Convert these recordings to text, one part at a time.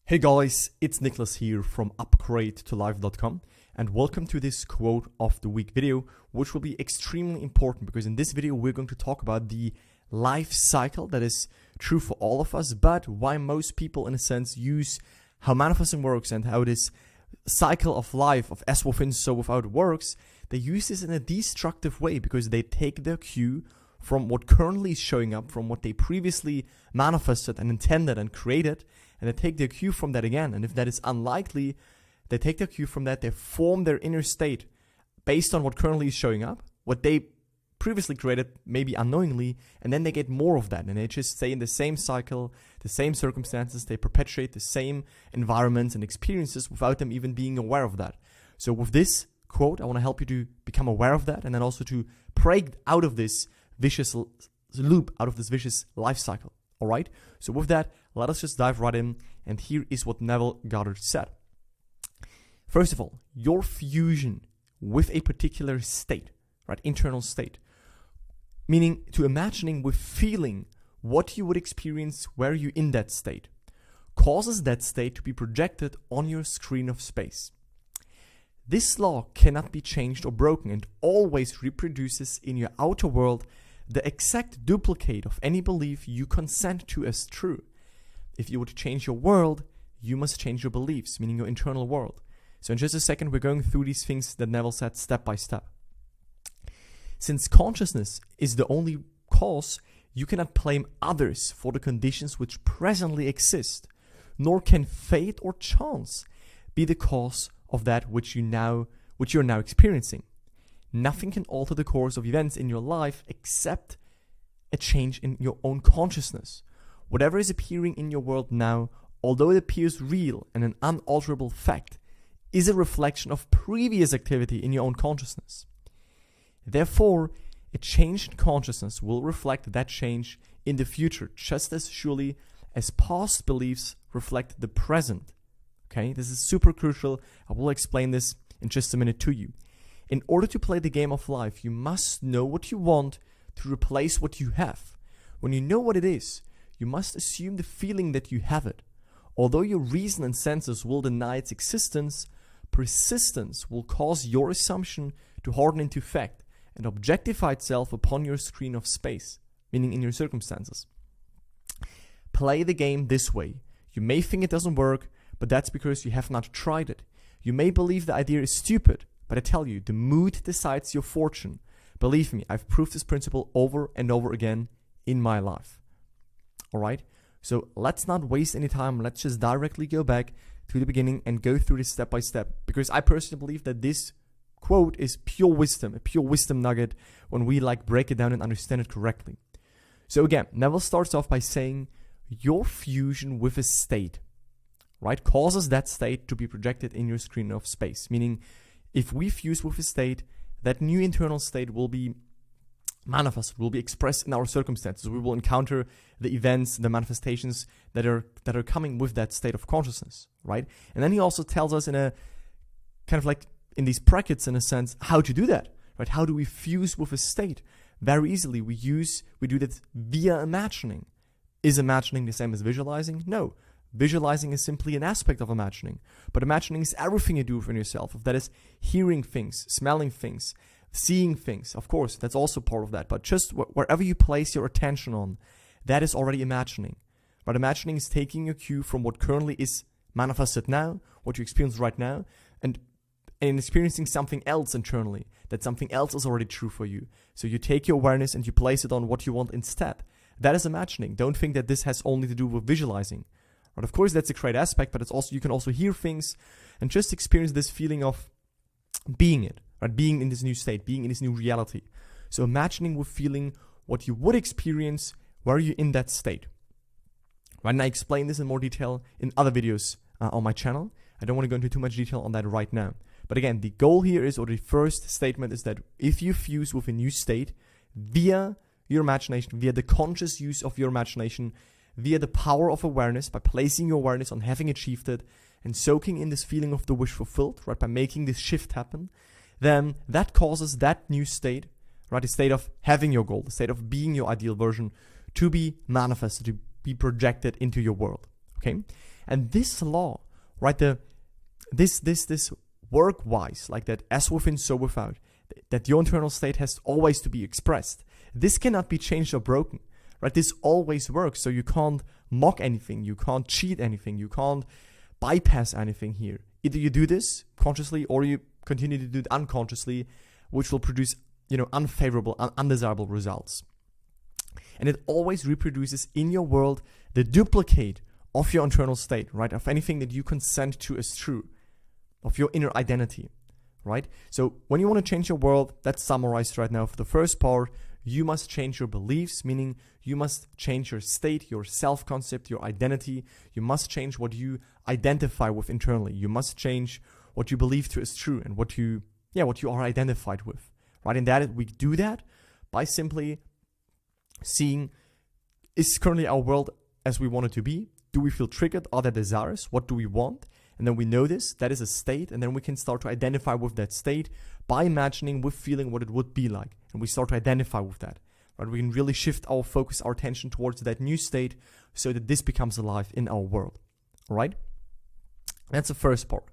Hey guys, it's Nicholas here from upgradetolife.com and welcome to this quote of the week video, which will be extremely important because in this video we're going to talk about the life cycle that is true for all of us, but why most people in a sense use how manifesting works and how this cycle of life of as within so without works. They use this in a destructive way because they take their cue from what currently is showing up, from what they previously manifested and intended and created, and they take their cue from that again. And if that is unlikely, they take their cue from that, they form their inner state based on what currently is showing up, what they previously created, maybe unknowingly, and then they get more of that. And they just stay in the same cycle, the same circumstances, they perpetuate the same environments and experiences without them even being aware of that. So with this quote, I want to help you to become aware of that and then also to break out of this vicious loop, out of this vicious life cycle. All right. So with that, let us just dive right in. And here is what Neville Goddard said. First of all, your fusion with a particular state, right? Internal state, meaning to imagining with feeling what you would experience were you in that state, causes that state to be projected on your screen of space. This law cannot be changed or broken and always reproduces in your outer world the exact duplicate of any belief you consent to as true. If you were to change your world, you must change your beliefs, meaning your internal world. So in just a second, we're going through these things that Neville said step by step. Since consciousness is the only cause, you cannot blame others for the conditions which presently exist, nor can fate or chance be the cause of that which you're now experiencing. Nothing can alter the course of events in your life except a change in your own consciousness. Whatever is appearing in your world now, although it appears real and an unalterable fact, is a reflection of previous activity in your own consciousness. Therefore, a change in consciousness will reflect that change in the future just as surely as past beliefs reflect the present. Okay, this is super crucial. I will explain this in just a minute to you. In order to play the game of life, you must know what you want to replace what you have. When you know what it is, you must assume the feeling that you have it. Although your reason and senses will deny its existence, persistence will cause your assumption to harden into fact and objectify itself upon your screen of space, meaning in your circumstances. Play the game this way. You may think it doesn't work, but that's because you have not tried it. You may believe the idea is stupid, but I tell you, the mood decides your fortune. Believe me, I've proved this principle over and over again in my life. All right? So let's not waste any time. Let's just directly go back to the beginning and go through this step by step. Because I personally believe that this quote is pure wisdom, a pure wisdom nugget when we break it down and understand it correctly. So again, Neville starts off by saying your fusion with a state, right, causes that state to be projected in your screen of space. Meaning, if we fuse with a state, that new internal state will be manifested, will be expressed in our circumstances. We will encounter the events, the manifestations that are coming with that state of consciousness, right? And then he also tells us in a kind of like in these brackets, in a sense, how to do that, right? How do we fuse with a state? Very easily, we do that via imagining. Is imagining the same as visualizing? No. Visualizing is simply an aspect of imagining, but imagining is everything you do within yourself. If that is hearing things, smelling things, seeing things, of course, that's also part of that. But just wherever you place your attention on, that is already imagining. But imagining is taking your cue from what currently is manifested now, what you experience right now, and experiencing something else internally, that something else is already true for you. So you take your awareness and you place it on what you want instead. That is imagining. Don't think that this has only to do with visualizing. But of course, that's a great aspect, but it's also you can also hear things and just experience this feeling of being it, right? Being in this new state, being in this new reality. So imagining with feeling what you would experience were you in that state. Right, and I explain this in more detail in other videos on my channel. I don't want to go into too much detail on that right now. But again, the goal here is, or the first statement is that if you fuse with a new state via your imagination, via the conscious use of your imagination, via the power of awareness, by placing your awareness on having achieved it and soaking in this feeling of the wish fulfilled, right, by making this shift happen, then that causes that new state, right, the state of having your goal, the state of being your ideal version, to be manifested, to be projected into your world, okay? And this law, right, this work-wise, like that as within, so without, that your internal state has always to be expressed. This cannot be changed or broken, right? This always works, so you can't mock anything, you can't cheat anything, you can't bypass anything here. Either you do this consciously or you continue to do it unconsciously, which will produce, unfavorable, undesirable results. And it always reproduces in your world the duplicate of your internal state, right? Of anything that you consent to as true, of your inner identity, right? So when you want to change your world, that's summarized right now. For the first part, you must change your beliefs, meaning you must change your state, your self-concept, your identity. You must change what you identify with internally. You must change what you believe to as true and what you are identified with, right? And that we do that by simply seeing, is currently our world as we want it to be? Do we feel triggered? Are there desires? What do we want? And then we know this, that is a state, and then we can start to identify with that state by imagining, with feeling what it would be like. And we start to identify with that, right? We can really shift our focus, our attention towards that new state so that this becomes alive in our world, all right? That's the first part.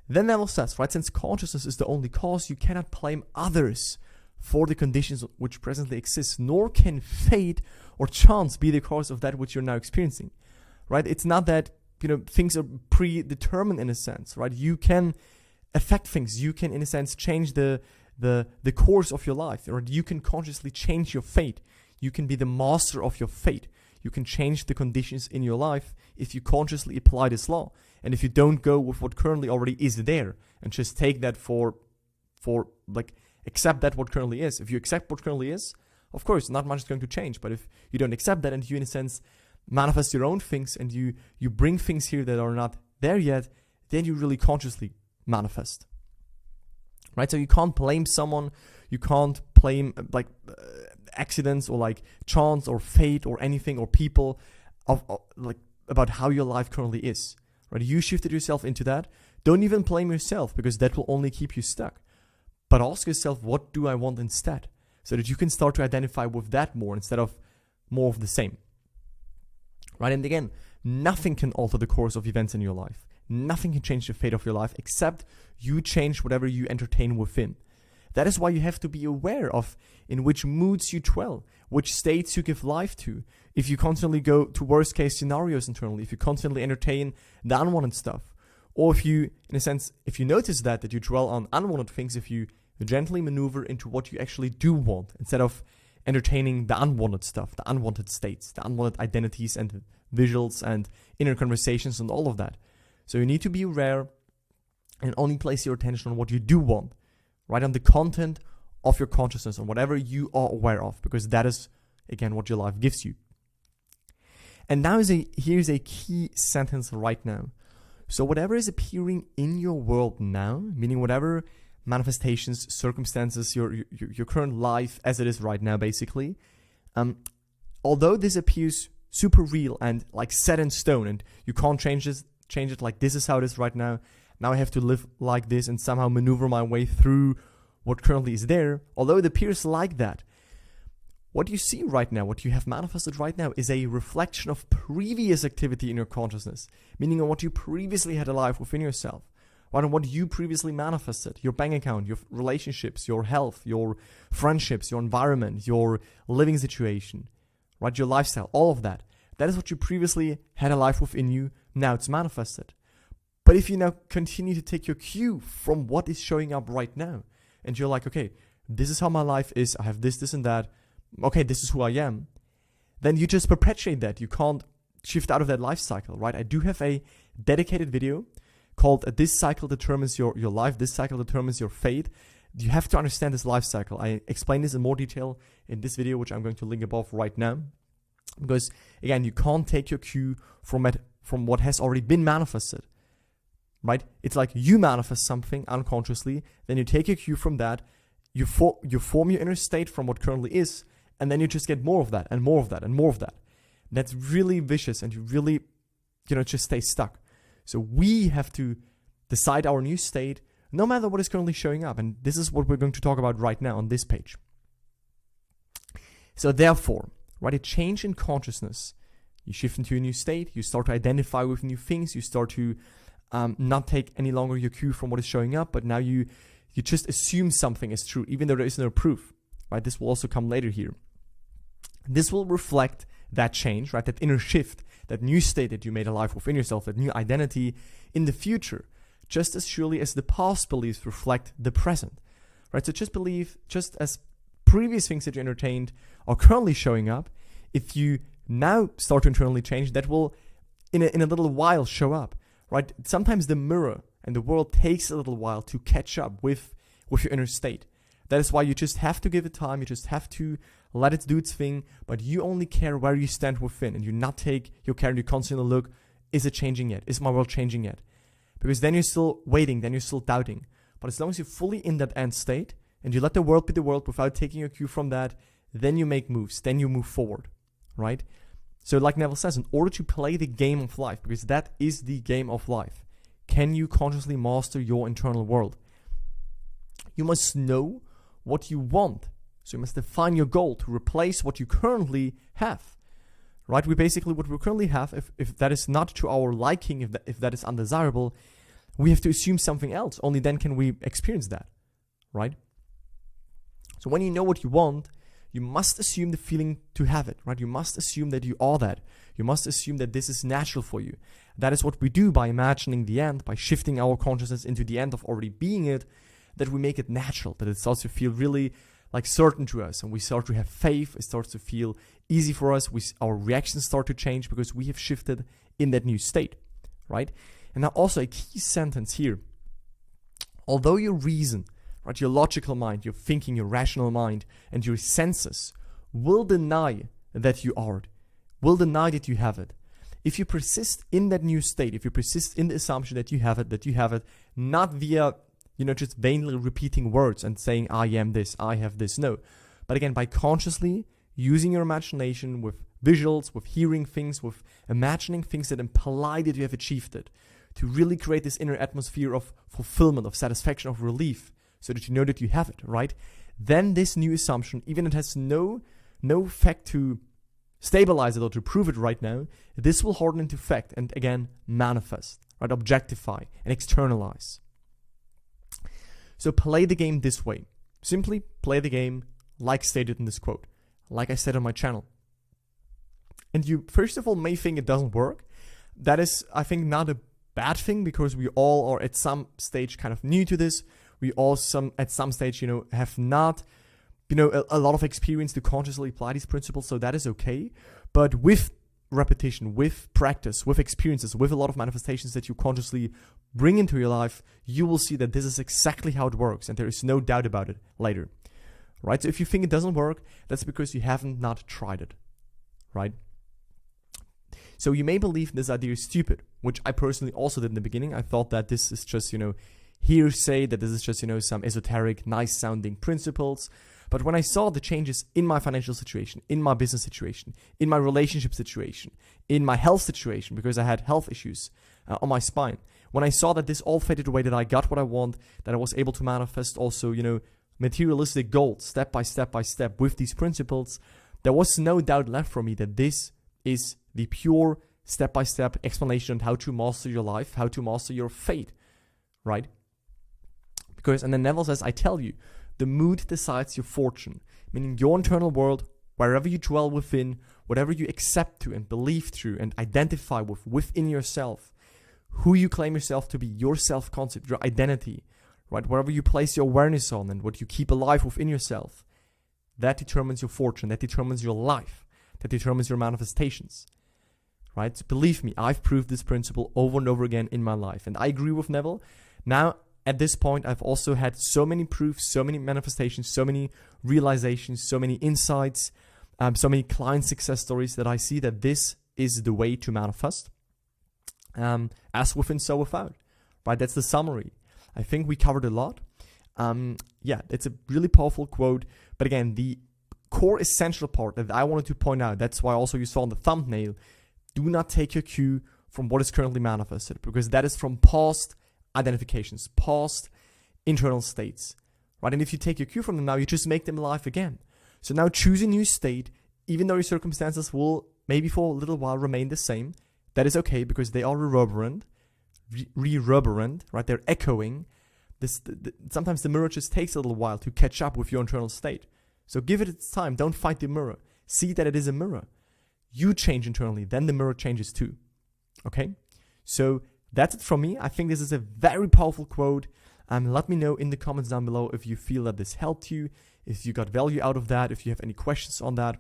Then Neville says, right, since consciousness is the only cause, you cannot blame others for the conditions which presently exist, nor can fate or chance be the cause of that which you're now experiencing, right? It's not that things are predetermined in a sense, right? You can affect things. You can, in a sense, change the course of your life, or you can consciously change your fate. You can be the master of your fate. You can change the conditions in your life if you consciously apply this law. And if you don't go with what currently already is there and just take that for accept that what currently is. If you accept what currently is, of course, not much is going to change. But if you don't accept that and you, in a sense, manifest your own things and you bring things here that are not there yet, then you really consciously manifest, right? So you can't blame someone, you can't blame accidents or chance or fate or anything or people about how your life currently is, right? You shifted yourself into that. Don't even blame yourself, because that will only keep you stuck. But ask yourself, what do I want instead? So that you can start to identify with that more instead of more of the same. Right? And again, nothing can alter the course of events in your life. Nothing can change the fate of your life except you change whatever you entertain within. That is why you have to be aware of in which moods you dwell, which states you give life to. If you constantly go to worst case scenarios internally, if you constantly entertain the unwanted stuff, or if you, in a sense, if you notice that you dwell on unwanted things, if you gently maneuver into what you actually do want instead of entertaining the unwanted stuff, the unwanted states, the unwanted identities and visuals and inner conversations and all of that. So you need to be aware and only place your attention on what you do want, right? On the content of your consciousness, on whatever you are aware of, because that is, again, what your life gives you. And now here's a key sentence right now. So whatever is appearing in your world now, meaning whatever manifestations, circumstances, your current life as it is right now, basically, although this appears super real and set in stone, and you can't change it, like this is how it is right now. Now I have to live like this and somehow maneuver my way through what currently is there. Although it appears like that, what you see right now, what you have manifested right now, is a reflection of previous activity in your consciousness, meaning on what you previously had alive within yourself. Right, on what you previously manifested, your bank account, your relationships, your health, your friendships, your environment, your living situation, right, your lifestyle, all of that. That is what you previously had alive within you. Now it's manifested. But if you now continue to take your cue from what is showing up right now, and you're like, okay, this is how my life is, I have this, this, and that, okay, this is who I am, then you just perpetuate that. You can't shift out of that life cycle, right? I do have a dedicated video called This Cycle Determines Your Life, This Cycle Determines Your Fate. You have to understand this life cycle. I explain this in more detail in this video, which I'm going to link above right now. Because, again, you can't take your cue from what has already been manifested, right? It's like you manifest something unconsciously, then you take your cue from that, you form your inner state from what currently is, and then you just get more of that, and more of that, and more of that. That's really vicious, and you really, just stay stuck. So we have to decide our new state, no matter what is currently showing up. And this is what we're going to talk about right now on this page. So therefore, right, a change in consciousness You shift into a new state. You start to identify with new things. You start to not take any longer your cue from what is showing up, but now you just assume something is true, even though there is no proof, right? This will also come later here. This will reflect that change, right? That inner shift, that new state that you made alive within yourself, that new identity in the future, just as surely as the past beliefs reflect the present, right? So just believe, just as previous things that you entertained are currently showing up, if you now start to internally change, that will in a little while show up, right? Sometimes the mirror and the world takes a little while to catch up with your inner state. That is why you just have to give it time. You just have to let it do its thing, but you only care where you stand within, and you not take your care and you constantly look, is it changing yet? Is my world changing yet? Because then you're still waiting, then you're still doubting. But as long as you're fully in that end state, and you let the world be the world without taking your cue from that, then you make moves, then you move forward, right? So like Neville says, in order to play the game of life, because that is the game of life, can you consciously master your internal world? You must know what you want. So you must define your goal to replace what you currently have, right? What we currently have, if that is not to our liking, if that is undesirable, we have to assume something else. Only then can we experience that, right? So when you know what you want, you must assume the feeling to have it, right? You must assume that you are that. You must assume that this is natural for you. That is what we do by imagining the end, by shifting our consciousness into the end of already being it, that we make it natural, that it starts to feel really like certain to us, and we start to have faith. It starts to feel easy for us. Our reactions start to change because we have shifted in that new state, right? And now also a key sentence here. Although your reason, right, your logical mind, your thinking, your rational mind, and your senses will deny that you are it, will deny that you have it. If you persist in that new state, if you persist in the assumption that you have it, not via, just vainly repeating words and saying, I am this, I have this, no. But again, by consciously using your imagination with visuals, with hearing things, with imagining things that imply that you have achieved it, to really create this inner atmosphere of fulfillment, of satisfaction, of relief, so that you know that you have it, right? Then this new assumption, even if it has no fact to stabilize it or to prove it right now, this will harden into fact and again manifest, right? Objectify and externalize. So play the game this way. Simply play the game like stated in this quote, like I said on my channel. And you, first of all, may think it doesn't work. That is, I think, not a bad thing, because we all are at some stage kind of new to this. We all at some stage, have not, a lot of experience to consciously apply these principles. So that is okay. But with repetition, with practice, with experiences, with a lot of manifestations that you consciously bring into your life, you will see that this is exactly how it works, and there is no doubt about it later, right? So if you think it doesn't work, that's because you haven't not tried it, right? So you may believe this idea is stupid, which I personally also did in the beginning. I thought that this is just, hearsay, that this is just, some esoteric, nice sounding principles. But when I saw the changes in my financial situation, in my business situation, in my relationship situation, in my health situation, because I had health issues on my spine, when I saw that this all faded away, that I got what I want, that I was able to manifest also, materialistic goals step by step with these principles, there was no doubt left for me that this is the pure step-by-step explanation on how to master your life, how to master your fate, right? Because, and then Neville says, I tell you, the mood decides your fortune, meaning your internal world, wherever you dwell within, whatever you accept to and believe through and identify with within yourself, who you claim yourself to be, your self-concept, your identity, right? Wherever you place your awareness on and what you keep alive within yourself, that determines your fortune, that determines your life, that determines your manifestations, right? So believe me, I've proved this principle over and over again in my life, and I agree with Neville. Now, at this point, I've also had so many proofs, so many manifestations, so many realizations, so many insights, so many client success stories that I see that this is the way to manifest. As within, so without, right? That's the summary. I think we covered a lot. It's a really powerful quote. But again, the core essential part that I wanted to point out, that's why also you saw in the thumbnail, do not take your cue from what is currently manifested, because that is from past identifications, past internal states, right? And if you take your cue from them now, you just make them alive again. So now choose a new state, even though your circumstances will maybe for a little while remain the same. That is okay because they are reverberant, right? They're echoing. Sometimes the mirror just takes a little while to catch up with your internal state. So give it its time. Don't fight the mirror. See that it is a mirror. You change internally, then the mirror changes too. Okay? So that's it from me. I think this is a very powerful quote. Let me know in the comments down below if you feel that this helped you, if you got value out of that, if you have any questions on that.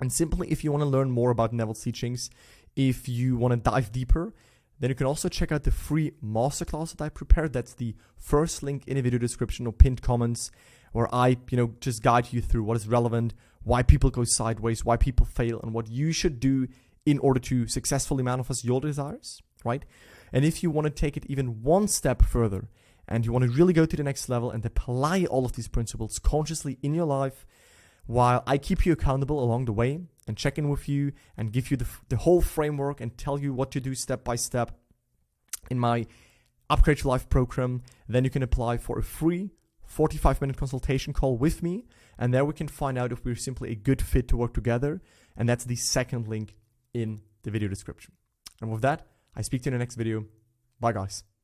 And simply, if you want to learn more about Neville's teachings, if you want to dive deeper, then you can also check out the free masterclass that I prepared. That's the first link in the video description or pinned comments, where I, just guide you through what is relevant, why people go sideways, why people fail, and what you should do in order to successfully manifest your desires, right? And if you want to take it even one step further, and you want to really go to the next level and apply all of these principles consciously in your life, while I keep you accountable along the way and check in with you and give you the whole framework and tell you what to do step by step in my Upgrade Your Life program, then you can apply for a free 45-minute consultation call with me, and there we can find out if we're simply a good fit to work together, and that's the second link in the video description. And with that, I speak to you in the next video. Bye, guys.